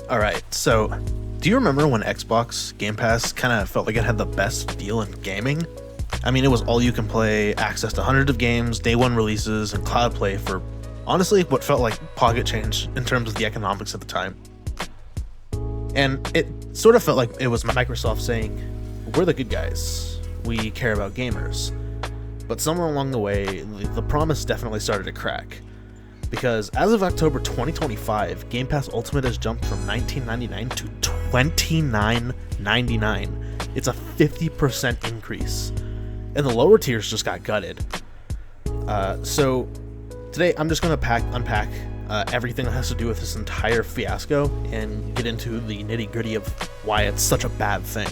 Alright, so do you remember when Xbox Game Pass kind of felt like it had the best deal in gaming? I mean, it was all you can play, access to hundreds of games, day one releases, and cloud play for honestly what felt like pocket change in terms of the economics at the time. And it sort of felt like it was Microsoft saying, we're the good guys, we care about gamers. But somewhere along the way, the promise definitely started to crack. Because as of October 2025, Game Pass Ultimate has jumped from $19.99 to $29.99. It's a 50% increase. And the lower tiers just got gutted. So today I'm just going to unpack everything that has to do with this entire fiasco and get into the nitty-gritty of why it's such a bad thing.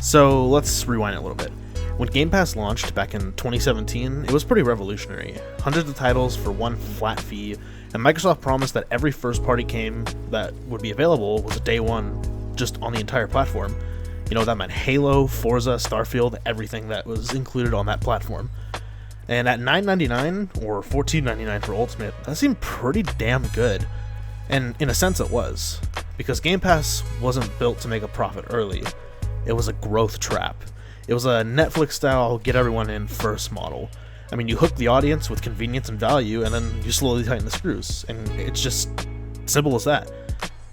So let's rewind it a little bit. When Game Pass launched back in 2017, it was pretty revolutionary. Hundreds of titles for one flat fee, and Microsoft promised that every first-party game that would be available was a day one just on the entire platform. You know, that meant Halo, Forza, Starfield, everything that was included on that platform. And at $9.99 or $14.99 for Ultimate, that seemed pretty damn good. And in a sense it was, because Game Pass wasn't built to make a profit early. It was a growth trap. It was a Netflix-style get everyone in first model. I mean, you hook the audience with convenience and value, and then you slowly tighten the screws. And it's just simple as that.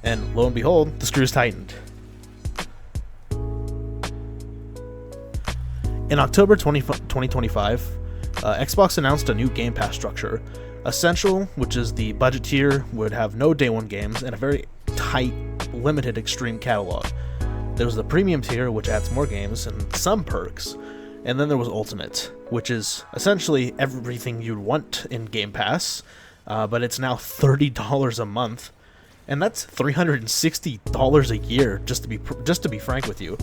And lo and behold, the screws tightened. In October 2025, Xbox announced a new Game Pass structure. Essential, which is the budget tier, would have no day one games and a very tight, limited extreme catalog. There was the premium tier, which adds more games and some perks, and then there was Ultimate, which is essentially everything you'd want in Game Pass, but it's now $30 a month, and that's $360 a year, just to be frank with you.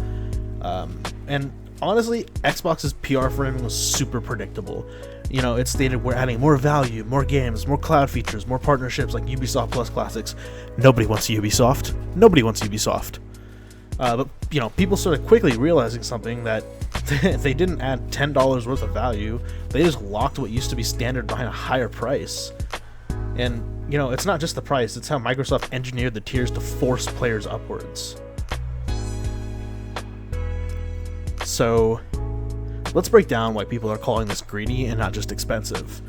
And honestly, Xbox's PR framing was super predictable. You know, it stated we're adding more value, more games, more cloud features, more partnerships like Ubisoft Plus Classics. Nobody wants Ubisoft. Nobody wants Ubisoft. But, you know, people started quickly realizing something, that they didn't add $10 worth of value. They just locked what used to be standard behind a higher price. And, you know, it's not just the price, it's how Microsoft engineered the tiers to force players upwards. So, let's break down why people are calling this greedy and not just expensive.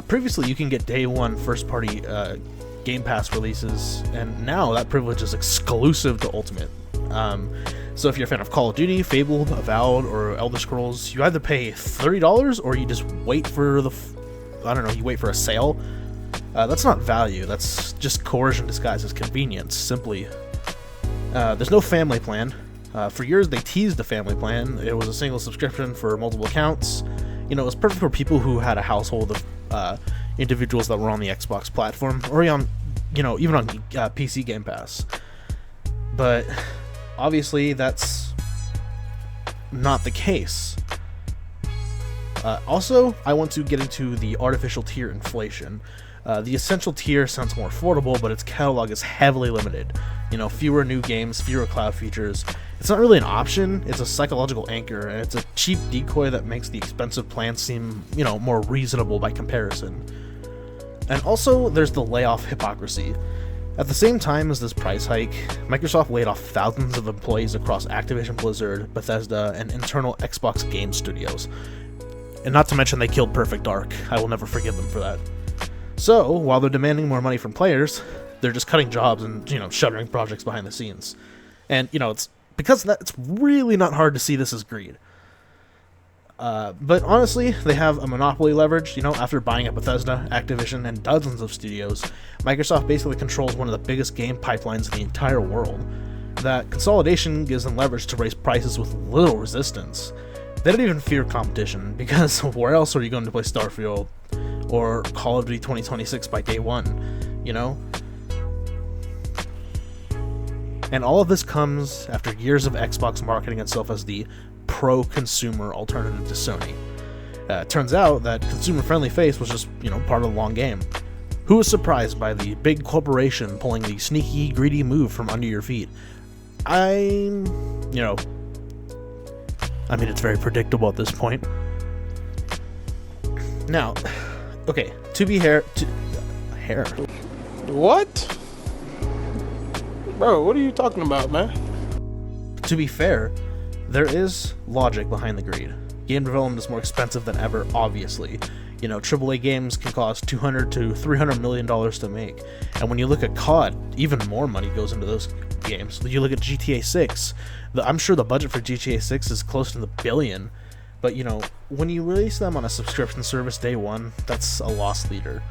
Previously, you can get day one first-party Game Pass releases, and now that privilege is exclusive to Ultimate. So if you're a fan of Call of Duty, Fable, Avowed, or Elder Scrolls, you either pay $30 or you just wait for you wait for a sale. That's not value, that's just coercion disguised as convenience, simply. There's no family plan. For years they teased the family plan. It was a single subscription for multiple accounts. You know, it was perfect for people who had a household of individuals that were on the Xbox platform, or on, you know, even on PC Game Pass. But obviously that's not the case. Also, I want to get into the artificial tier inflation. The essential tier sounds more affordable, but its catalog is heavily limited. You know, fewer new games, fewer cloud features. It's not really an option, it's a psychological anchor, and it's a cheap decoy that makes the expensive plan seem, you know, more reasonable by comparison. And also, there's the layoff hypocrisy. At the same time as this price hike, Microsoft laid off thousands of employees across Activision Blizzard, Bethesda, and internal Xbox game studios. And not to mention they killed Perfect Dark. I will never forgive them for that. So, while they're demanding more money from players, they're just cutting jobs and, you know, shuttering projects behind the scenes. And, you know, it's because of that, it's really not hard to see this as greed. But honestly, they have a monopoly leverage. You know, after buying up Bethesda, Activision, and dozens of studios, Microsoft basically controls one of the biggest game pipelines in the entire world. That consolidation gives them leverage to raise prices with little resistance. They don't even fear competition, because where else are you going to play Starfield or Call of Duty 2026 by day one, you know? And all of this comes after years of Xbox marketing itself as the pro-consumer alternative to Sony. Turns out that consumer-friendly face was just, you know, part of the long game. Who was surprised by the big corporation pulling the sneaky, greedy move from under your feet? I mean, it's very predictable at this point. Now, okay, to be care. What? Bro, what are you talking about, man? To be fair, there is logic behind the greed. Game development is more expensive than ever, obviously. You know, AAA games can cost $200 to $300 million to make. And when you look at COD, even more money goes into those games. You look at GTA 6, I'm sure the budget for GTA 6 is close to the billion. But, you know, when you release them on a subscription service day one, that's a loss leader.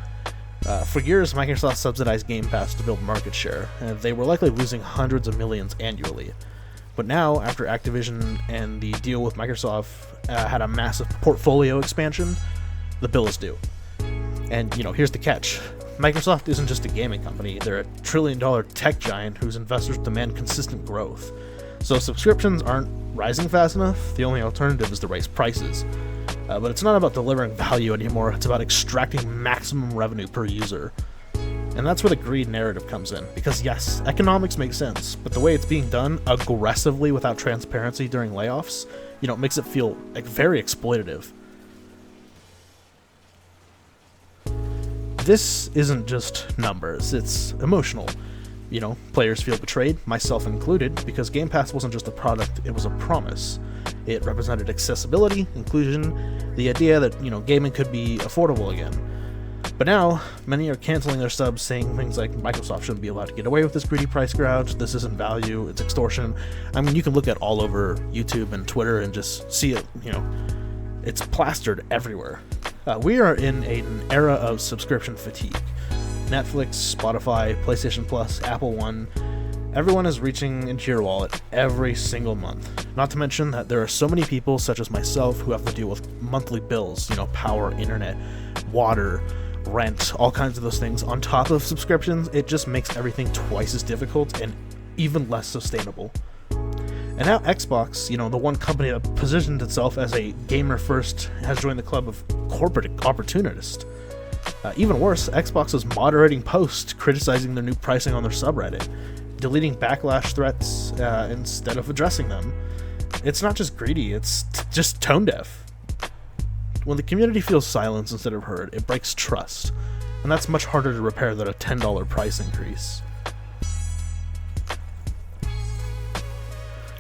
For years, Microsoft subsidized Game Pass to build market share, and they were likely losing hundreds of millions annually. But now, after Activision and the deal with Microsoft had a massive portfolio expansion, the bill is due. And, you know, here's the catch. Microsoft isn't just a gaming company, they're a trillion-dollar tech giant whose investors demand consistent growth. So subscriptions aren't rising fast enough, the only alternative is to raise prices. But it's not about delivering value anymore, it's about extracting maximum revenue per user. And that's where the greed narrative comes in, because yes, economics makes sense, but the way it's being done aggressively without transparency during layoffs, you know, makes it feel like very exploitative. This isn't just numbers, it's emotional. You know, players feel betrayed, myself included, because Game Pass wasn't just a product, it was a promise. It represented accessibility, inclusion, the idea that, you know, gaming could be affordable again. But now, many are canceling their subs, saying things like Microsoft shouldn't be allowed to get away with this greedy price gouge, this isn't value, it's extortion. I mean, you can look at all over YouTube and Twitter and just see it, you know, it's plastered everywhere. We are in an era of subscription fatigue. Netflix, Spotify, PlayStation Plus, Apple One, everyone is reaching into your wallet every single month. Not to mention that there are so many people, such as myself, who have to deal with monthly bills, you know, power, internet, water, rent, all kinds of those things. On top of subscriptions, it just makes everything twice as difficult and even less sustainable. And now Xbox, you know, the one company that positioned itself as a gamer first, has joined the club of corporate opportunists. Even worse, Xbox is moderating posts criticizing their new pricing on their subreddit, deleting backlash threats instead of addressing them. It's not just greedy, it's just tone deaf. When the community feels silence instead of heard, it breaks trust, and that's much harder to repair than a $10 price increase.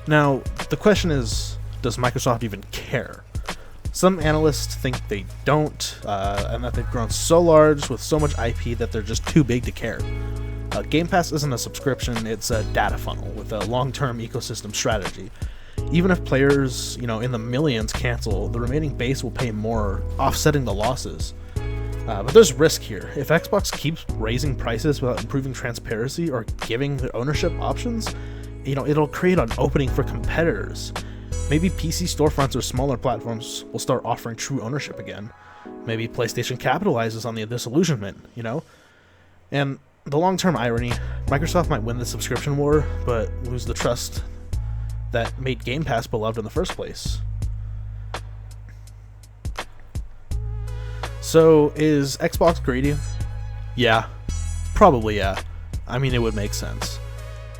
Now, the question is, does Microsoft even care? Some analysts think they don't, and that they've grown so large with so much IP that they're just too big to care. Game Pass isn't a subscription, it's a data funnel with a long-term ecosystem strategy. Even if players, you know, in the millions cancel, the remaining base will pay more, offsetting the losses. But there's risk here. If Xbox keeps raising prices without improving transparency or giving the ownership options, you know, it'll create an opening for competitors. Maybe PC storefronts or smaller platforms will start offering true ownership again. Maybe PlayStation capitalizes on the disillusionment, you know? And the long-term irony, Microsoft might win the subscription war, but lose the trust that made Game Pass beloved in the first place. So, is Xbox greedy? Yeah. Probably yeah. I mean, it would make sense.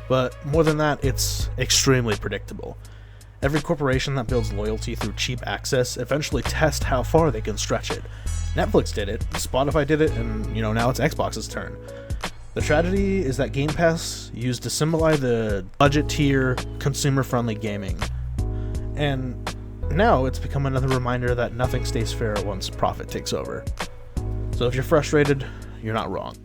But more than that, it's extremely predictable. Every corporation that builds loyalty through cheap access eventually tests how far they can stretch it. Netflix did it, Spotify did it, and, you know, now it's Xbox's turn. The tragedy is that Game Pass used to symbolize the budget tier, consumer-friendly gaming. And now it's become another reminder that nothing stays fair once profit takes over. So if you're frustrated, you're not wrong.